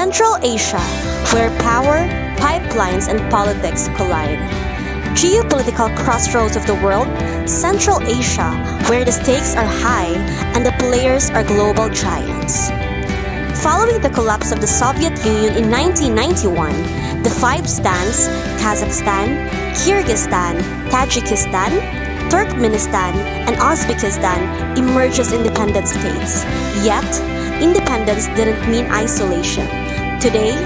Central Asia, where power, pipelines, and politics collide. Geopolitical crossroads of the world, Central Asia, where the stakes are high and the players are global giants. Following the collapse of the Soviet Union in 1991, the five stands Kazakhstan, Kyrgyzstan, Tajikistan, Turkmenistan, and Uzbekistan emerged as independent states. Yet, independence didn't mean isolation. Today,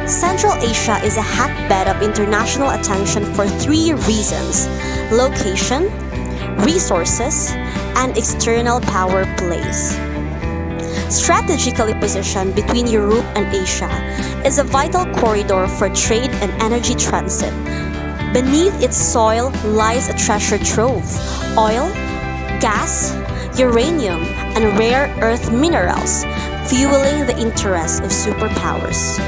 Central Asia is a hotbed of international attention for three reasons: location, resources, and external power plays. Strategically positioned between Europe and Asia, is a vital corridor for trade and energy transit. Beneath its soil lies a treasure trove: oil, gas, uranium, and rare earth minerals, fueling the interests of superpowers.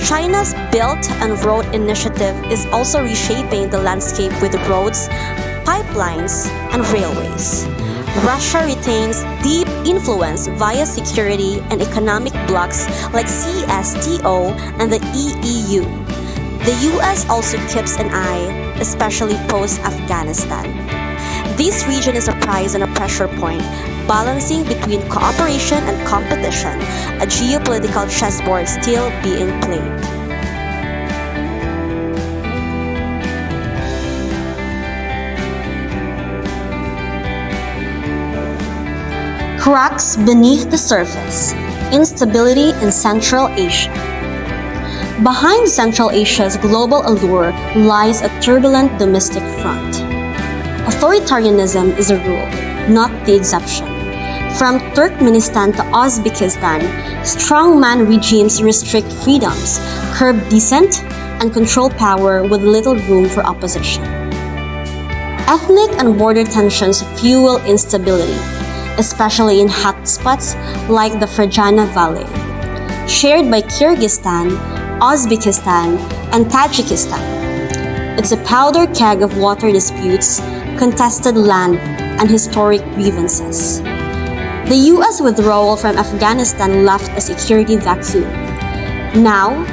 China's Belt and Road Initiative is also reshaping the landscape with roads, pipelines, and railways. Russia retains deep influence via security and economic blocs like CSTO and the EU. The US also keeps an eye, especially post-Afghanistan. This region is a prize and a pressure point, balancing between cooperation and competition, a geopolitical chessboard still being played. Cracks beneath the surface. Instability in Central Asia. Behind Central Asia's global allure lies a turbulent domestic front. Authoritarianism is a rule, not the exception. From Turkmenistan to Uzbekistan, strongman regimes restrict freedoms, curb dissent, and control power with little room for opposition. Ethnic and border tensions fuel instability, especially in hotspots like the Fergana Valley. Shared by Kyrgyzstan, Uzbekistan, and Tajikistan, it's a powder keg of water disputes, contested land, and historic grievances. The US withdrawal from Afghanistan left a security vacuum. Now,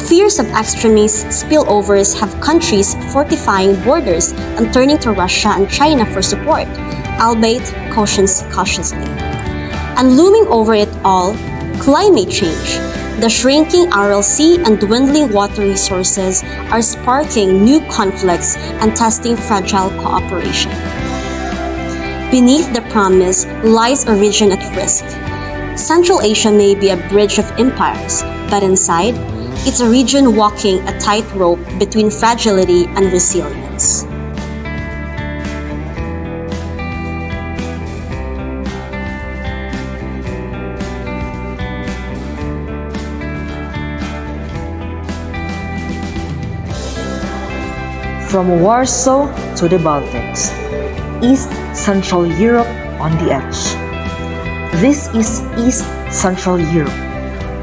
fears of extremist spillovers have countries fortifying borders and turning to Russia and China for support, albeit cautiously. And looming over it all, climate change. The shrinking Aral Sea and dwindling water resources are sparking new conflicts and testing fragile cooperation. Beneath the promise lies a region at risk. Central Asia may be a bridge of empires, but inside, it's a region walking a tightrope between fragility and resilience. From Warsaw to the Baltics, East Central Europe on the edge. This is East Central Europe,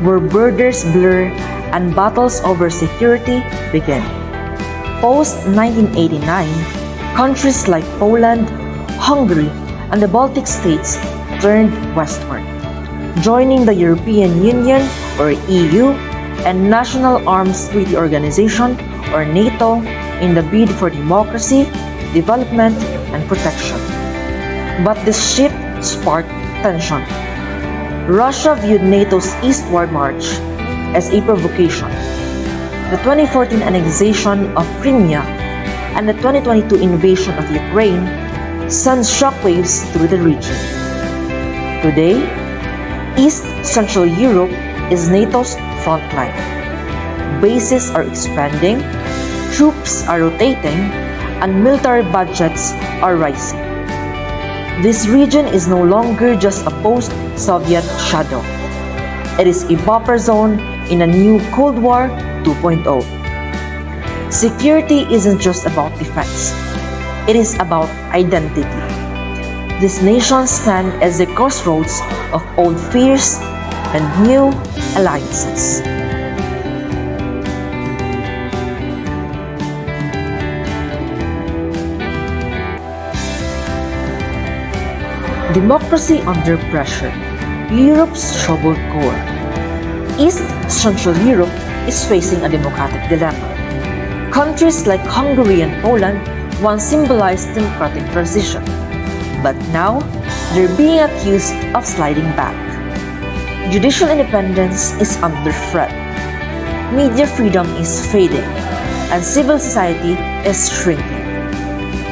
where borders blur and battles over security begin. Post-1989, countries like Poland, Hungary, and the Baltic states turned westward, joining the European Union or EU and National Arms Treaty Organization or NATO in the bid for democracy, development, and protection. But this shift sparked tension. Russia viewed NATO's eastward march as a provocation. The 2014 annexation of Crimea and the 2022 invasion of Ukraine sent shockwaves through the region. Today, East Central Europe is NATO's frontline. Bases are expanding, troops are rotating, and military budgets are rising. This region is no longer just a post-Soviet shadow. It is a buffer zone in a new Cold War 2.0. Security isn't just about defense. It is about identity. These nations stand as the crossroads of old fears and new alliances. Democracy under pressure, Europe's troubled core. East Central Europe is facing a democratic dilemma. Countries like Hungary and Poland once symbolized democratic transition, but now they're being accused of sliding back. Judicial independence is under threat. Media freedom is fading, and civil society is shrinking.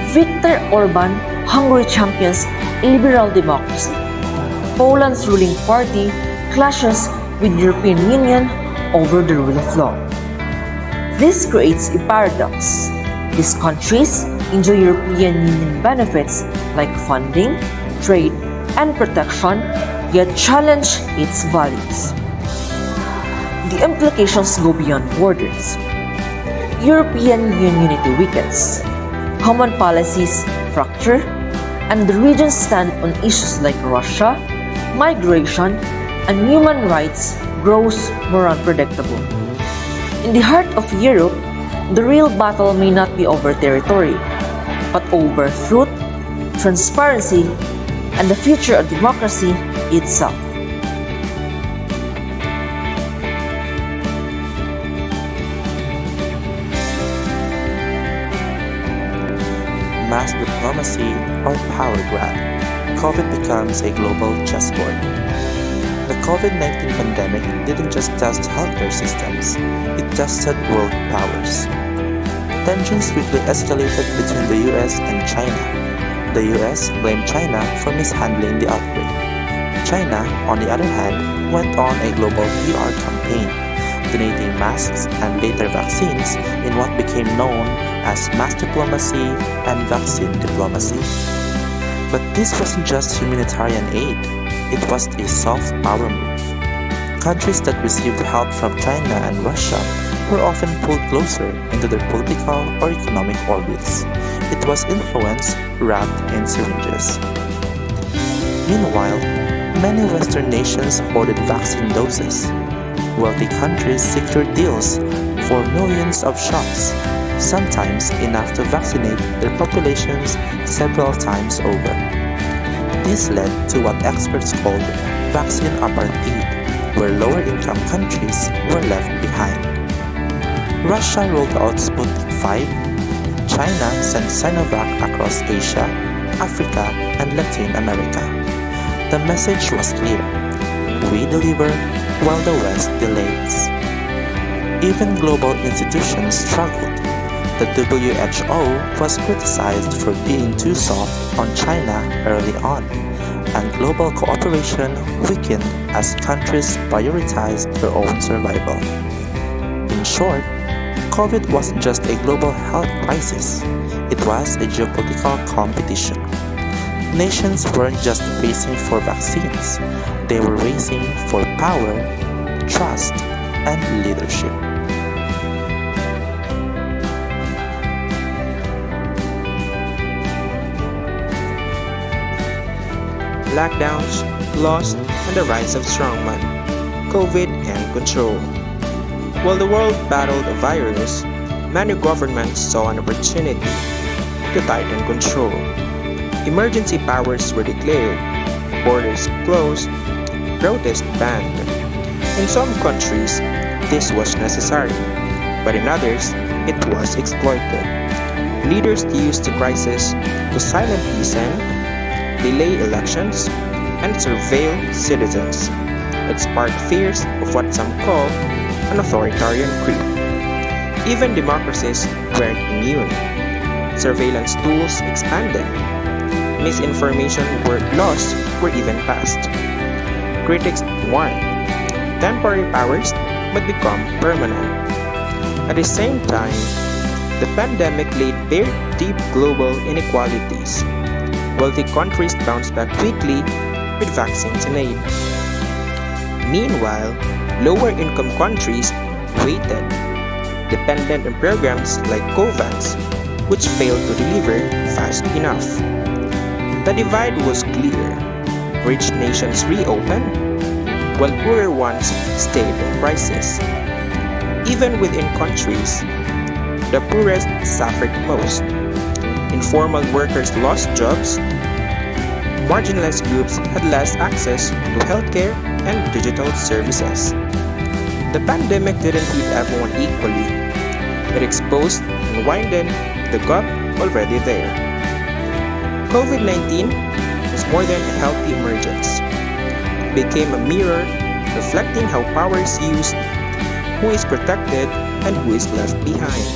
Viktor Orban, Hungary champions liberal democracy. Poland's ruling party clashes with the European Union over the rule of law. This creates a paradox. These countries enjoy European Union benefits like funding, trade, and protection, yet challenge its values. The implications go beyond borders. European Union unity weakens, common policies fracture, and the regions stand on issues like Russia, migration, and human rights grows more unpredictable. In the heart of Europe, the real battle may not be over territory, but over truth, transparency, and the future of democracy itself. Mass diplomacy or power grab, COVID becomes a global chessboard. The COVID-19 pandemic didn't just test healthcare systems, it tested world powers. Tensions quickly escalated between the US and China. The US blamed China for mishandling the outbreak. China, on the other hand, went on a global PR campaign, donating masks and later vaccines in what became known as mass diplomacy and vaccine diplomacy. But this wasn't just humanitarian aid, it was a soft power move. Countries that received help from China and Russia were often pulled closer into their political or economic orbits. It was influence wrapped in syringes. Meanwhile, many Western nations hoarded vaccine doses. Wealthy countries secured deals for millions of shots, sometimes enough to vaccinate their populations several times over. This led to what experts called vaccine apartheid, where lower-income countries were left behind. Russia rolled out Sputnik 5, China sent Sinovac across Asia, Africa, and Latin America. The message was clear: we deliver while the West delays. Even global institutions struggled. The WHO was criticized for being too soft on China early on, and global cooperation weakened as countries prioritized their own survival. In short, COVID wasn't just a global health crisis, it was a geopolitical competition. Nations weren't just racing for vaccines, they were racing for power, trust, and leadership. Lockdowns, laws, and the rise of strongmen, COVID and control. While the world battled a virus, many governments saw an opportunity to tighten control. Emergency powers were declared, borders closed, protests banned. In some countries, this was necessary, but in others, it was exploited. Leaders used the crisis to silently send, delay elections, and surveil citizens. It sparked fears of what some call an authoritarian creep. Even democracies weren't immune. Surveillance tools expanded. Misinformation laws were even passed. Critics warned, temporary powers might become permanent. At the same time, the pandemic laid bare deep global inequalities. Wealthy countries bounced back quickly with vaccines in aid. Meanwhile, lower-income countries waited, dependent on programs like COVAX, which failed to deliver fast enough. The divide was clear. Rich nations reopened, while poorer ones stayed in crisis. Even within countries, the poorest suffered most. Informal workers lost jobs, marginalized groups had less access to healthcare and digital services. The pandemic didn't hit everyone equally. It exposed and widened the gap already there. COVID-19 was more than a healthy emergence. It became a mirror reflecting how power is used, who is protected, and who is left behind.